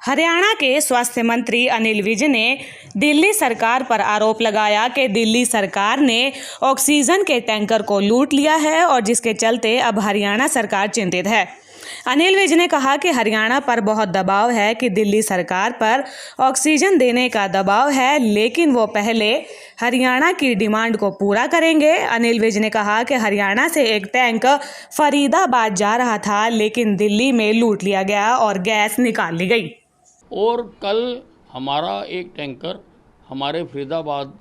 हरियाणा के स्वास्थ्य मंत्री अनिल विज ने दिल्ली सरकार पर आरोप लगाया कि दिल्ली सरकार ने ऑक्सीजन के टैंकर को लूट लिया है और जिसके चलते अब हरियाणा सरकार चिंतित है। अनिल विज ने कहा कि हरियाणा पर बहुत दबाव है कि दिल्ली सरकार पर ऑक्सीजन देने का दबाव है, लेकिन वो पहले हरियाणा की डिमांड को पूरा करेंगे। अनिल विज ने कहा कि हरियाणा से एक टैंक फरीदाबाद जा रहा था, लेकिन दिल्ली में लूट लिया गया और गैस निकाल ली गई। और कल हमारा एक टैंकर हमारे फरीदाबाद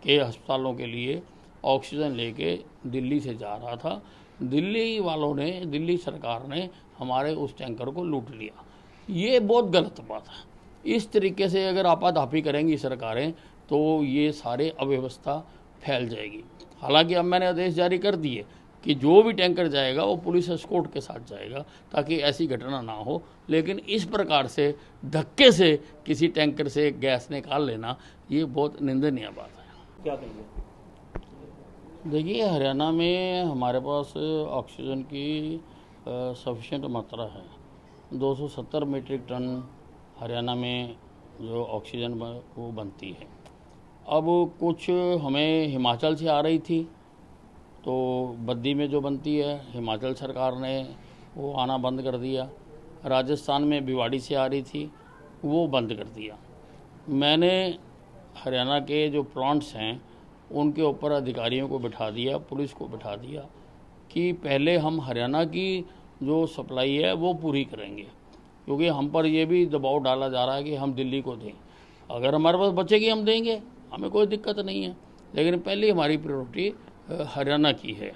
के अस्पतालों के लिए ऑक्सीजन लेके दिल्ली से जा रहा था। दिल्ली वालों ने, दिल्ली सरकार ने हमारे उस टैंकर को लूट लिया। ये बहुत गलत बात है। इस तरीके से अगर आपाधापी करेंगी सरकारें तो ये सारे अव्यवस्था फैल जाएगी। हालांकि अब मैंने आदेश जारी कर दिए कि जो भी टैंकर जाएगा वो पुलिस एस्कॉर्ट के साथ जाएगा ताकि ऐसी घटना ना हो। लेकिन इस प्रकार से धक्के से किसी टैंकर से गैस निकाल लेना ये बहुत निंदनीय बात है। क्या कहेंगे? देखिए, हरियाणा में हमारे पास ऑक्सीजन की सफिशेंट मात्रा है। 270 मीट्रिक टन हरियाणा में जो ऑक्सीजन वो बनती है। अब कुछ हमें हिमाचल से आ रही थी, तो बद्दी में जो बनती है हिमाचल सरकार ने वो आना बंद कर दिया। राजस्थान में भिवाड़ी से आ रही थी, वो बंद कर दिया। मैंने हरियाणा के जो प्लांट्स हैं उनके ऊपर अधिकारियों को बिठा दिया, पुलिस को बिठा दिया कि पहले हम हरियाणा की जो सप्लाई है वो पूरी करेंगे, क्योंकि हम पर ये भी दबाव डाला जा रहा है कि हम दिल्ली को दें। अगर हमारे पास बचेगी हम देंगे, हमें कोई दिक्कत नहीं है, लेकिन पहले हमारी प्रायोरिटी हरियाणा की है।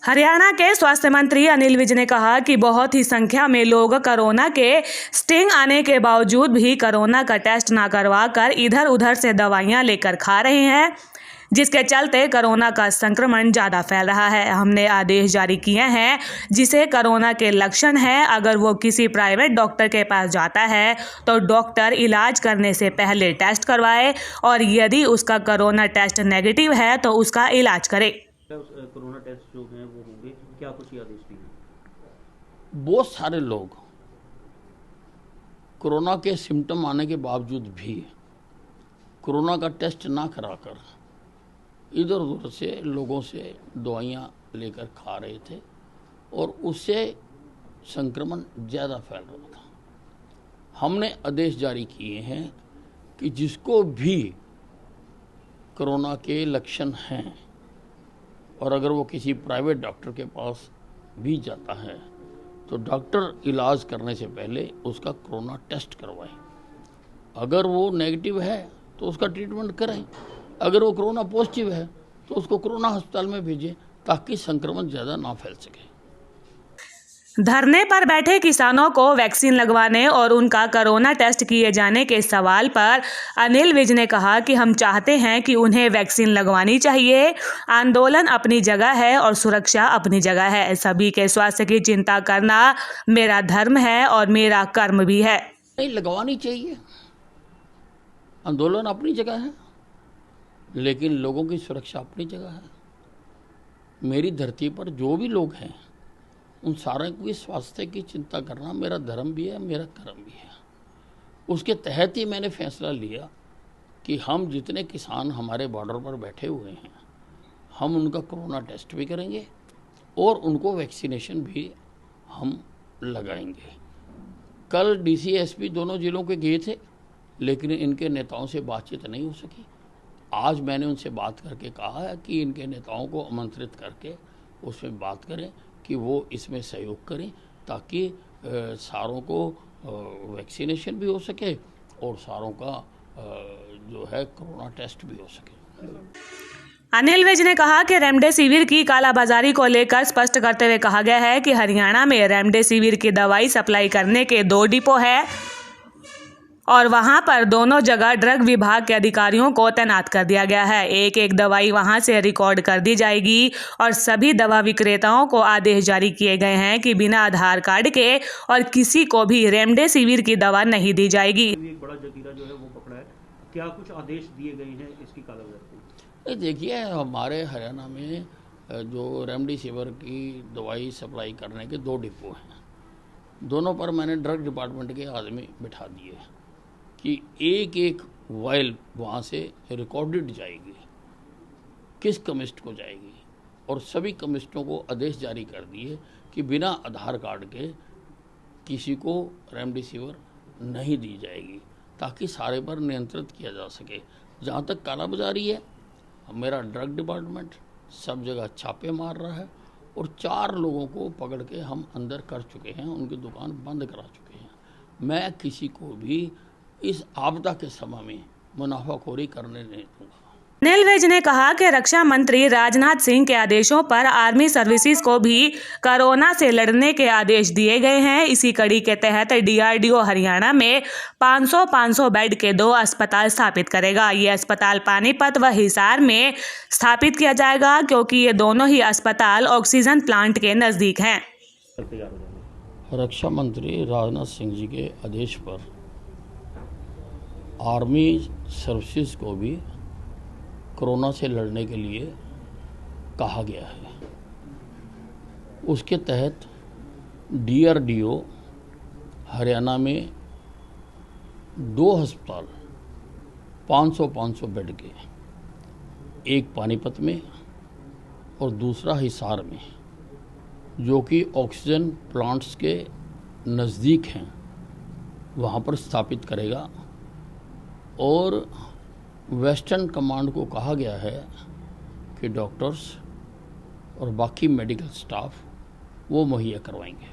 हरियाणा के स्वास्थ्य मंत्री अनिल विज ने कहा कि बहुत ही संख्या में लोग कोरोना के स्टिंग आने के बावजूद भी कोरोना का टेस्ट ना करवा कर इधर उधर से दवाइयां लेकर खा रहे हैं, जिसके चलते कोरोना का संक्रमण ज़्यादा फैल रहा है। हमने आदेश जारी किए हैं, जिसे कोरोना के लक्षण हैं, अगर वो किसी प्राइवेट डॉक्टर के पास जाता है तो डॉक्टर इलाज करने से पहले टेस्ट करवाए और यदि उसका कोरोना टेस्ट नेगेटिव है तो उसका इलाज करे। कोरोना टेस्ट जो हैं वो होंगे, क्या कुछ आदेश दिए? बहुत सारे लोग कोरोना के सिम्टम आने के बावजूद भी कोरोना का टेस्ट ना कराकर इधर उधर से लोगों से दवाइयाँ लेकर खा रहे थे और उससे संक्रमण ज़्यादा फैल रहा था। हमने आदेश जारी किए हैं कि जिसको भी कोरोना के लक्षण हैं और अगर वो किसी प्राइवेट डॉक्टर के पास भी जाता है तो डॉक्टर इलाज करने से पहले उसका कोरोना टेस्ट करवाए। अगर वो नेगेटिव है तो उसका ट्रीटमेंट करें, अगर वो कोरोना पॉजिटिव है तो उसको कोरोना अस्पताल में भेजें ताकि संक्रमण ज़्यादा ना फैल सके। धरने पर बैठे किसानों को वैक्सीन लगवाने और उनका कोरोना टेस्ट किए जाने के सवाल पर अनिल विज ने कहा कि हम चाहते हैं कि उन्हें वैक्सीन लगवानी चाहिए। आंदोलन अपनी जगह है और सुरक्षा अपनी जगह है। सभी के स्वास्थ्य की चिंता करना मेरा धर्म है और मेरा कर्म भी है। नहीं, लगवानी चाहिए। आंदोलन अपनी जगह है, लेकिन लोगों की सुरक्षा अपनी जगह है। मेरी धरती पर जो भी लोग हैं उन सारे की स्वास्थ्य की चिंता करना मेरा धर्म भी है, मेरा कर्म भी है। उसके तहत ही मैंने फैसला लिया कि हम जितने किसान हमारे बॉर्डर पर बैठे हुए हैं हम उनका कोरोना टेस्ट भी करेंगे और उनको वैक्सीनेशन भी हम लगाएंगे। कल डीसी-एसपी दोनों जिलों के गए थे, लेकिन इनके नेताओं से बातचीत नहीं हो सकी। आज मैंने उनसे बात करके कहा है कि इनके नेताओं को आमंत्रित करके उसमें बात करें कि वो इसमें सहयोग करें ताकि सारों को वैक्सीनेशन भी हो सके और सारों का जो है कोरोना टेस्ट भी हो सके। अनिल विज ने कहा कि रेमडेसिविर की कालाबाजारी को लेकर स्पष्ट करते हुए कहा गया है कि हरियाणा में रेमडेसिविर की दवाई सप्लाई करने के 2 डिपो है और वहां पर दोनों जगह ड्रग विभाग के अधिकारियों को तैनात कर दिया गया है। एक एक दवाई वहां से रिकॉर्ड कर दी जाएगी और सभी दवा विक्रेताओं को आदेश जारी किए गए हैं कि बिना आधार कार्ड के और किसी को भी रेमडेसिविर की दवा नहीं दी जाएगी। एक बड़ा जखीरा जो है वो पकड़ा है, क्या कुछ आदेश दिए गए हैं इसकी कालाबाजारी? देखिए, हमारे हरियाणा में जो रेमडेसिविर की दवाई सप्लाई करने के 2 डिपो हैं। दोनों पर मैंने ड्रग डिपार्टमेंट के आदमी बिठा दिए कि एक एक वायल वहाँ से रिकॉर्डेड जाएगी, किस कमिस्ट को जाएगी, और सभी कमिस्टों को आदेश जारी कर दिए कि बिना आधार कार्ड के किसी को रेमडेसिविर नहीं दी जाएगी, ताकि सारे पर नियंत्रित किया जा सके। जहाँ तक कालाबाजारी है, मेरा ड्रग डिपार्टमेंट सब जगह छापे मार रहा है और 4 लोगों को पकड़ के हम अंदर कर चुके हैं, उनकी दुकान बंद करा चुके हैं। मैं किसी को भी इस आपदा के समय में मुनाफाखोरी करने नहीं दूंगा। अनिल विज ने कहा कि रक्षा मंत्री राजनाथ सिंह के आदेशों पर आर्मी सर्विसेज को भी कोरोना से लड़ने के आदेश दिए गए हैं। इसी कड़ी के तहत डीआरडीओ हरियाणा में 500 बेड के 2 अस्पताल स्थापित करेगा। ये अस्पताल पानीपत व हिसार में स्थापित किया जाएगा, क्योंकि ये दोनों ही अस्पताल ऑक्सीजन प्लांट के नज़दीक हैं। तैयार हो जाएंगे। रक्षा मंत्री राजनाथ सिंह जी के आदेश पर आर्मी सर्विसेज को भी कोरोना से लड़ने के लिए कहा गया है। उसके तहत डीआरडीओ हरियाणा में 2 अस्पताल 500 बेड के, एक पानीपत में और दूसरा हिसार में, जो कि ऑक्सीजन प्लांट्स के नज़दीक हैं, वहाँ पर स्थापित करेगा। और वेस्टर्न कमांड को कहा गया है कि डॉक्टर्स और बाकी मेडिकल स्टाफ वो मुहैया करवाएंगे।